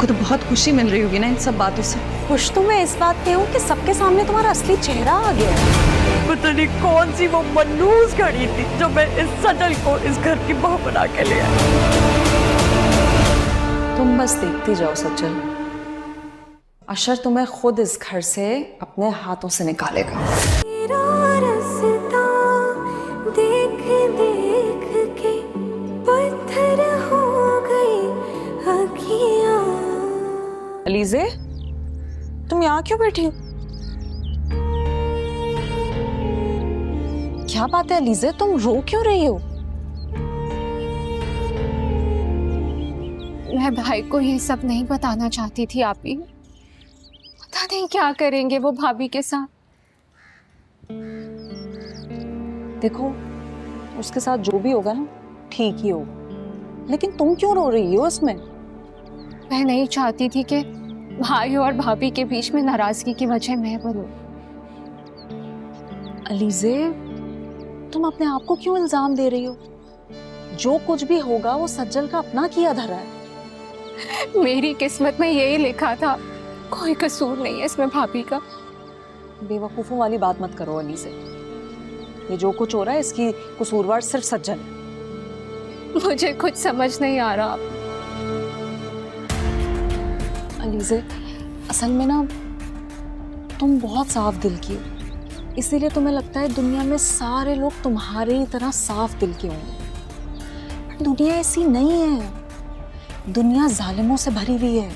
तुमको तो बहुत खुशी मिल रही होगी ना इन सब बातों से। खुश तो मैं इस बात पे हूँ कि सबके सामने तुम्हारा असली चेहरा आ गया है। पता नहीं कौन सी वो मनूस घड़ी थी जो मैं इस सजल को इस घर की बहू बना के ले आई। तुम बस देखती जाओ सज्जल, अशर तुम्हें खुद इस घर से अपने हाथों से निकालेगा। देख देख के पत्थर हो गई अखियां। अलीजे, तुम यहाँ क्यों बैठी हो? क्या बात है अलीजे, तुम रो क्यों रही हो? मैं भाई को ये सब नहीं बताना चाहती थी आप ही। पता नहीं क्या करेंगे वो भाभी के साथ। देखो, उसके साथ जो भी होगा ना ठीक ही होगा, लेकिन तुम क्यों रो रही हो इसमें? मैं नहीं चाहती थी कि भाई और भाभी के बीच में नाराजगी की वजह मैं बनूं। अलीजे, तुम अपने आप को क्यों इल्जाम दे रही हो? जो कुछ भी होगा वो सज्जल का अपना किया धरा है। मेरी किस्मत में यही लिखा था, कोई कसूर नहीं है इसमें भाभी का। बेवकूफों वाली बात मत करो अलीजे, ये जो कुछ हो रहा है इसकी कसूरवार सिर्फ सज्जल है। मुझे कुछ समझ नहीं आ रहा। अलीजे, असल में ना तुम बहुत साफ दिल की हो, इसीलिए तुम्हें लगता है दुनिया में सारे लोग तुम्हारी ही तरह साफ दिल के होंगे। दुनिया ऐसी नहीं है, दुनिया जालिमों से भरी हुई है।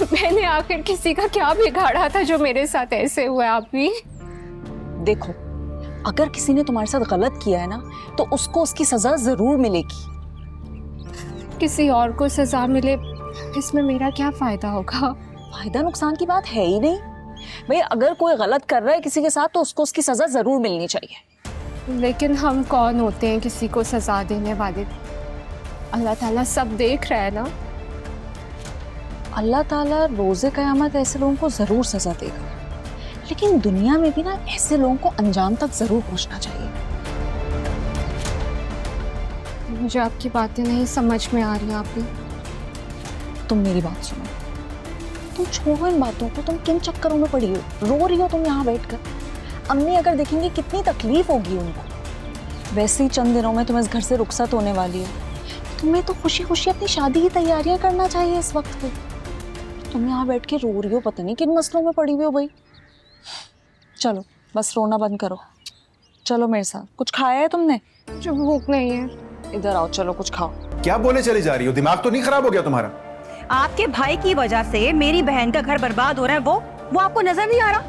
मैंने आखिर किसी का क्या बिगाड़ा था जो मेरे साथ ऐसे हुआ? आप भी देखो, अगर किसी ने तुम्हारे साथ गलत किया है ना तो उसको उसकी सजा जरूर मिलेगी। किसी और को सजा मिले इसमें मेरा क्या फायदा होगा? फायदा नुकसान की बात है ही नहीं भाई। अगर कोई गलत कर रहा है किसी के साथ तो उसको उसकी सजा जरूर मिलनी चाहिए। लेकिन हम कौन होते हैं किसी को सजा देने वाले? अल्लाह ताला सब देख रहा है ना। अल्लाह ताला रोजे कयामत ऐसे लोगों को जरूर सजा देगा, लेकिन दुनिया में भी ना ऐसे लोगों को अंजाम तक जरूर पहुंचना चाहिए। मुझे आपकी बातें नहीं समझ में आ रही। आप भी तुम मेरी बात सुनो, तुम छोड़ो इन बातों को। तुम किन चक्करों में पड़ी हो, रो रही हो तुम यहाँ बैठकर? अम्मी अगर देखेंगे कितनी तकलीफ होगी उनको। वैसे ही चंद दिनों में तुम इस घर से रुखसत होने वाली हो, तुम्हें तो खुशी खुशी अपनी शादी की तैयारियां करना चाहिए इस वक्त पे। तुम यहाँ बैठ के रो रही हो, पता नहीं किन मसलों में पड़ी हुई हो भाई। चलो बस रोना बंद करो, चलो मेरे साथ। कुछ खाया है तुमने? मुझे भूख नहीं है। इधर आओ, चलो कुछ खाओ। क्या बोले चली जा रही हो? दिमाग तो नहीं खराब हो गया तुम्हारा? आपके भाई की वजह से मेरी बहन का घर बर्बाद हो रहा है, वो आपको नजर नहीं आ रहा?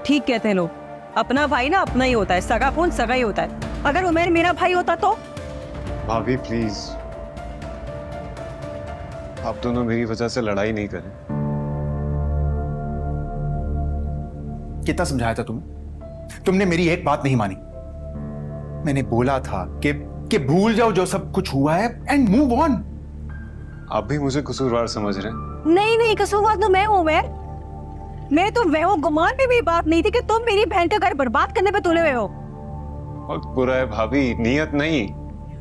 ठीक कहते हैं लोग, अपना भाई ना अपना ही होता है, सगा खून सगा ही होता है। अगर उमेर मेरा भाई होता तो? भाभी प्लीज, आप दोनों मेरी वजह से लड़ाई नहीं करें। कितना समझाया था तुम्हें? तुमने मेरी एक बात नहीं मानी। मैंने बोला था कि भूल जाओ जो सब कुछ हुआ है एंड मूव ऑन। आप भी मुझे कसूरवार समझ रहे हैं? नहीं नहीं, कसूरवार तो मैं हूँ उमेर। मैं तो वह गुमान में भी बात नहीं थी कि तुम मेरी बहन का घर बर्बाद करने पे तुले हुए हो। बहुत बुरा है भाभी, नियत नहीं।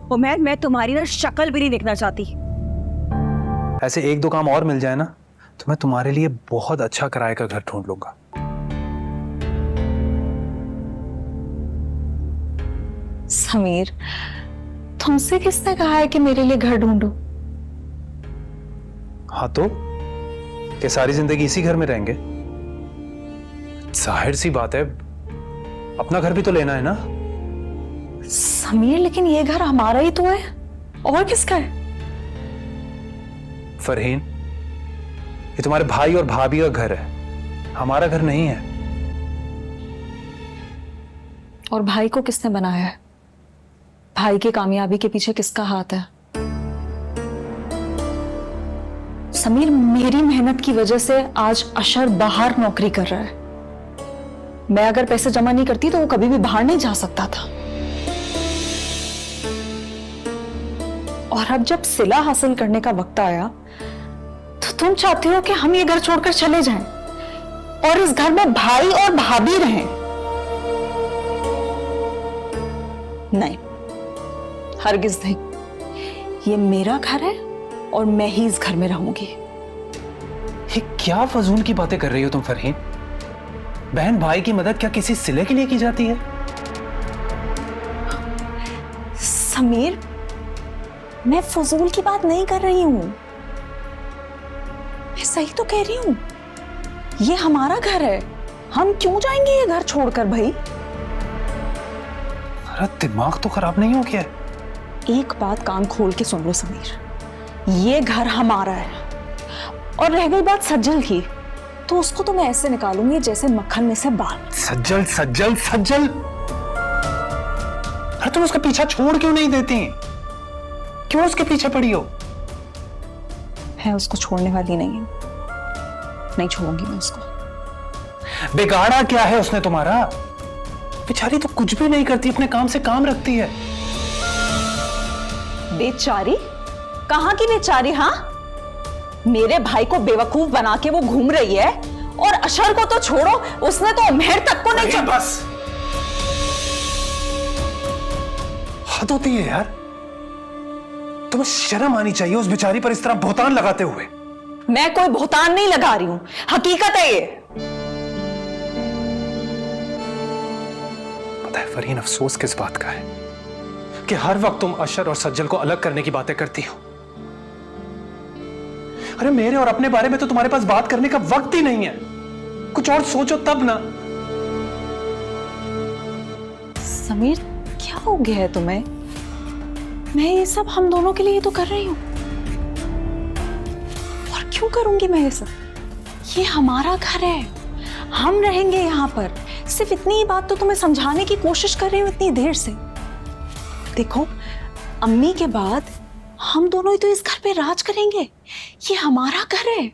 उमेर, मैं तुम्हारी ना शक्ल भी नहीं देखना चाहती। ऐसे एक दो काम और मिल जाए ना तो मैं तुम्हारे लिए बहुत अच्छा किराए का घर ढूंढ लूंगा। समीर, तुमसे किसने कहा है कि मेरे लिए घर ढूंढो? हाँ तो क्या सारी जिंदगी इसी घर में रहेंगे? जाहिर सी बात है, अपना घर भी तो लेना है ना। समीर, लेकिन ये घर हमारा ही तो है, और किसका है? फरहीन, ये तुम्हारे भाई और भाभी का घर है, हमारा घर नहीं है। और भाई को किसने बनाया है? भाई की कामयाबी के पीछे किसका हाथ है? समीर, मेरी मेहनत की वजह से आज अशर बाहर नौकरी कर रहा है। मैं अगर पैसे जमा नहीं करती तो वो कभी भी बाहर नहीं जा सकता था। और अब जब सिला हासिल करने का वक्त आया तो तुम चाहते हो कि हम ये घर छोड़कर चले जाएं और इस घर में भाई और भाभी रहें। नहीं, हरगिज नहीं। ये मेरा घर है और मैं ही इस घर में रहूंगी। ये क्या फजूल की बातें कर रही हो तुम फरहीन? बहन भाई की मदद क्या किसी सिले के लिए की जाती है? समीर, मैं फजूल की बात नहीं कर रही हूं, मैं सही तो कह रही हूं। ये हमारा घर है, हम क्यों जाएंगे ये घर छोड़कर भाई? अरे दिमाग तो खराब नहीं हो गया? एक बात कान खोल के सुन लो समीर, ये घर हमारा है। और रह गई बात सज्जल की, तो उसको तो मैं ऐसे निकालूंगी जैसे मक्खन में से बाल। सज्जल सज्जल सज्जल, अरे तुम उसका पीछा छोड़ क्यों नहीं देती? क्यों उसके पीछे पड़ी हो? मैं उसको छोड़ने वाली नहीं हूं, नहीं छोड़ूंगी मैं उसको। बिगाड़ा क्या है उसने तुम्हारा? बेचारी तो कुछ भी नहीं करती, अपने काम से काम रखती है। बेचारी? कहां की बेचारी? हाँ, मेरे भाई को बेवकूफ बना के वो घूम रही है, और अशर को तो छोड़ो, उसने तो उम्र तक को नहीं बस हद होती है यार। तुम्हें शर्म आनी चाहिए उस बेचारी पर इस तरह बहुतान लगाते हुए। मैं कोई बहुतान नहीं लगा रही हूं, हकीकत है ये। पता है फरहीन, अफसोस किस बात का है कि हर वक्त तुम अशर और सज्जल को अलग करने की बातें करती हो। अरे मेरे और अपने बारे में तो तुम्हारे पास बात करने का वक्त ही नहीं है। कुछ और सोचो तब ना। समीर, क्या हो गया है तुम्हें? मैं ये सब हम दोनों के लिए तो कर रही हूं, और क्यों करूंगी मैं ये सब? ये हमारा घर है, हम रहेंगे यहाँ पर। सिर्फ इतनी ही बात तो तुम्हें समझाने की कोशिश कर रही हूँ इतनी देर से। देखो, अम्मी के बाद हम दोनों ही तो इस घर पे राज करेंगे, ये हमारा घर है।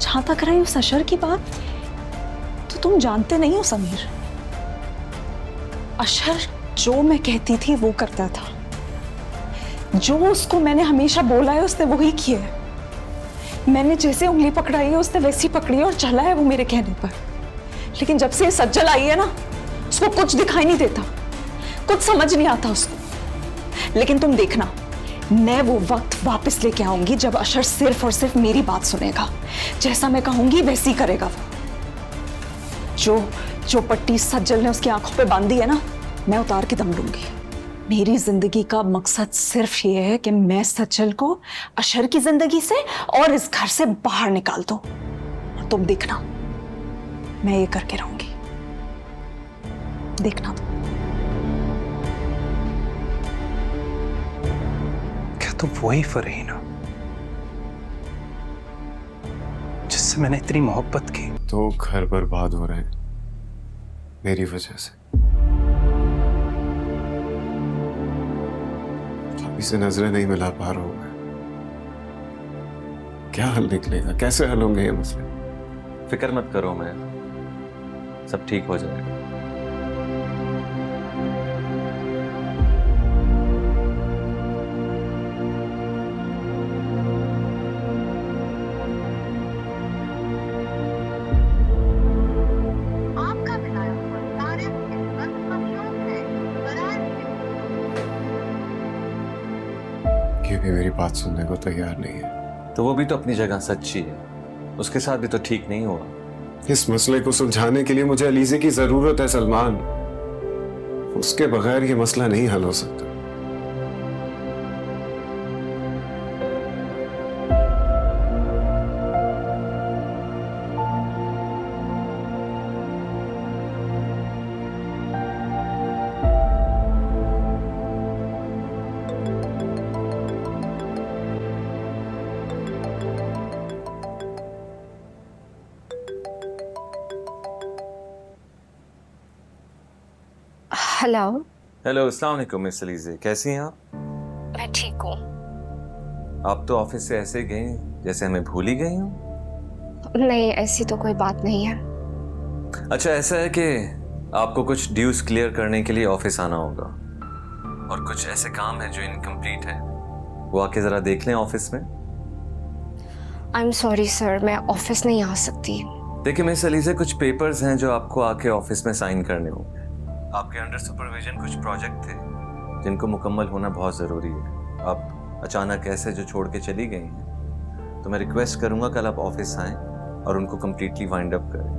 जहां तक रही उस अशर की बात, तो तुम जानते नहीं हो समीर, अशर जो मैं कहती थी वो करता था। जो उसको मैंने हमेशा बोला है उसने वही किया है। मैंने जैसे उंगली पकड़ाई है उसने वैसी पकड़ी है और चला है वो मेरे कहने पर। लेकिन जब से ये सज्जल आई है ना, उसको कुछ दिखाई नहीं देता, कुछ समझ नहीं आता उसको। लेकिन तुम देखना, मैं वो वक्त वापस लेके आऊंगी जब अशर सिर्फ और सिर्फ मेरी बात सुनेगा। जैसा मैं कहूंगी वैसी करेगा वो। जो पट्टी सज्जल ने उसकी आंखों पे बांधी है ना, मैं उतार के दम लूंगी। मेरी जिंदगी का मकसद सिर्फ ये है कि मैं सज्जल को अशर की जिंदगी से और इस घर से बाहर निकाल दूं। और तुम देखना, मैं ये करके रहूंगी, देखना तुम। क्या तुम वही फरहीन हो जिससे मैंने इतनी मोहब्बत की? तो घर बर्बाद हो रहे हैं मेरी वजह से। अभी से नजरें नहीं मिला पा रहा हूं मैं। क्या हल निकलेगा? कैसे हल होंगे ये मसले? फिक्र मत करो, मैं सब ठीक हो जाएगा। ये भी मेरी बात सुनने को तैयार नहीं है। तो वो भी तो अपनी जगह सच्ची है, उसके साथ भी तो ठीक नहीं हुआ। इस मसले को सुलझाने के लिए मुझे अलीज़े की जरूरत है सलमान। उसके बगैर ये मसला नहीं हल हो सकता। हेलो। हेलो, अस्सलाम वालेकुम मिस अलीज़े, कैसी हैं आप? मैं ठीक हूँ। आप तो ऑफिस से ऐसे गए जैसे हमें भूल ही गई हो। नहीं, ऐसी तो कोई बात नहीं है। अच्छा, ऐसा है कि आपको कुछ ड्यूज क्लियर करने के लिए ऑफिस आना होगा, और कुछ ऐसे काम है जो इनकम्प्लीट है, वो आके जरा देख लें ऑफिस में। आई एम सॉरी सर, मैं ऑफिस नहीं आ सकती। देखिए मिस अलीज़े, कुछ पेपर्स हैं जो आपको आके ऑफिस में साइन करने होंगे। आपके अंडर सुपरविजन कुछ प्रोजेक्ट थे जिनको मुकम्मल होना बहुत ज़रूरी है। आप अचानक ऐसे जो छोड़ के चली गई हैं, तो मैं रिक्वेस्ट करूंगा कल आप ऑफिस आएं और उनको कंप्लीटली वाइंड अप करें।